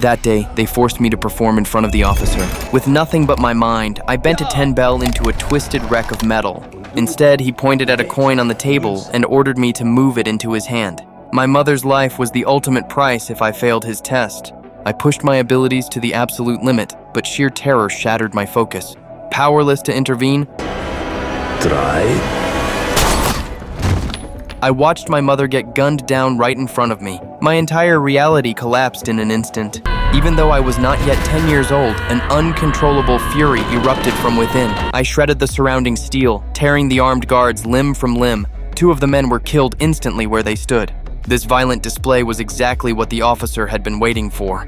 That day, they forced me to perform in front of the officer. With nothing but my mind, I bent a 10 bell into a twisted wreck of metal. Instead, he pointed at a coin on the table and ordered me to move it into his hand. My mother's life was the ultimate price if I failed his test. I pushed my abilities to the absolute limit, but sheer terror shattered my focus. Powerless to intervene, I watched my mother get gunned down right in front of me. My entire reality collapsed in an instant. Even though I was not yet 10 years old, an uncontrollable fury erupted from within. I shredded the surrounding steel, tearing the armed guards limb from limb. 2 of the men were killed instantly where they stood. This violent display was exactly what the officer had been waiting for.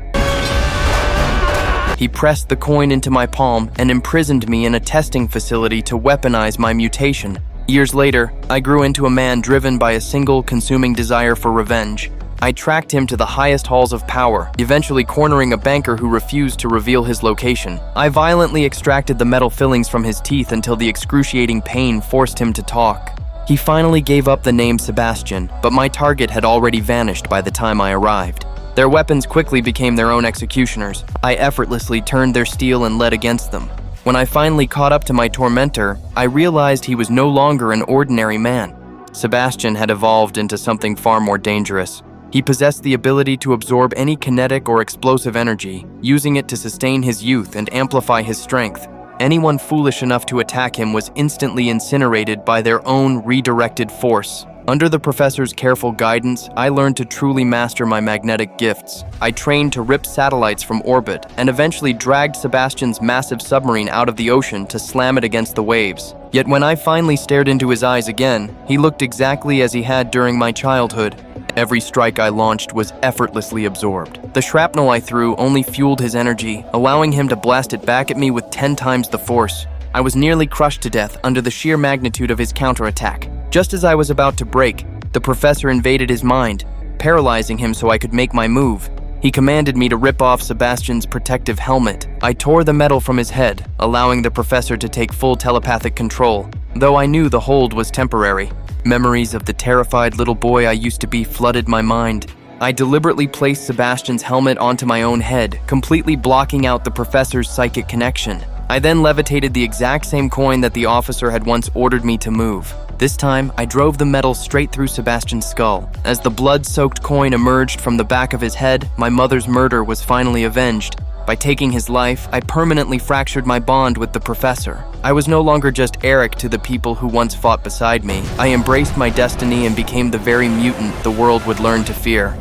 He pressed the coin into my palm and imprisoned me in a testing facility to weaponize my mutation. Years later, I grew into a man driven by a single consuming desire for revenge. I tracked him to the highest halls of power, eventually cornering a banker who refused to reveal his location. I violently extracted the metal fillings from his teeth until the excruciating pain forced him to talk. He finally gave up the name Sebastian, but my target had already vanished by the time I arrived. Their weapons quickly became their own executioners. I effortlessly turned their steel and led against them. When I finally caught up to my tormentor, I realized he was no longer an ordinary man. Sebastian had evolved into something far more dangerous. He possessed the ability to absorb any kinetic or explosive energy, using it to sustain his youth and amplify his strength. Anyone foolish enough to attack him was instantly incinerated by their own redirected force. Under the professor's careful guidance, I learned to truly master my magnetic gifts. I trained to rip satellites from orbit and eventually dragged Sebastian's massive submarine out of the ocean to slam it against the waves. Yet when I finally stared into his eyes again, he looked exactly as he had during my childhood. Every strike I launched was effortlessly absorbed. The shrapnel I threw only fueled his energy, allowing him to blast it back at me with 10 times the force. I was nearly crushed to death under the sheer magnitude of his counterattack. Just as I was about to break, the professor invaded his mind, paralyzing him so I could make my move. He commanded me to rip off Sebastian's protective helmet. I tore the metal from his head, allowing the professor to take full telepathic control, though I knew the hold was temporary. Memories of the terrified little boy I used to be flooded my mind. I deliberately placed Sebastian's helmet onto my own head, completely blocking out the professor's psychic connection. I then levitated the exact same coin that the officer had once ordered me to move. This time, I drove the metal straight through Sebastian's skull. As the blood-soaked coin emerged from the back of his head, my mother's murder was finally avenged. By taking his life, I permanently fractured my bond with the professor. I was no longer just Eric to the people who once fought beside me. I embraced my destiny and became the very mutant the world would learn to fear.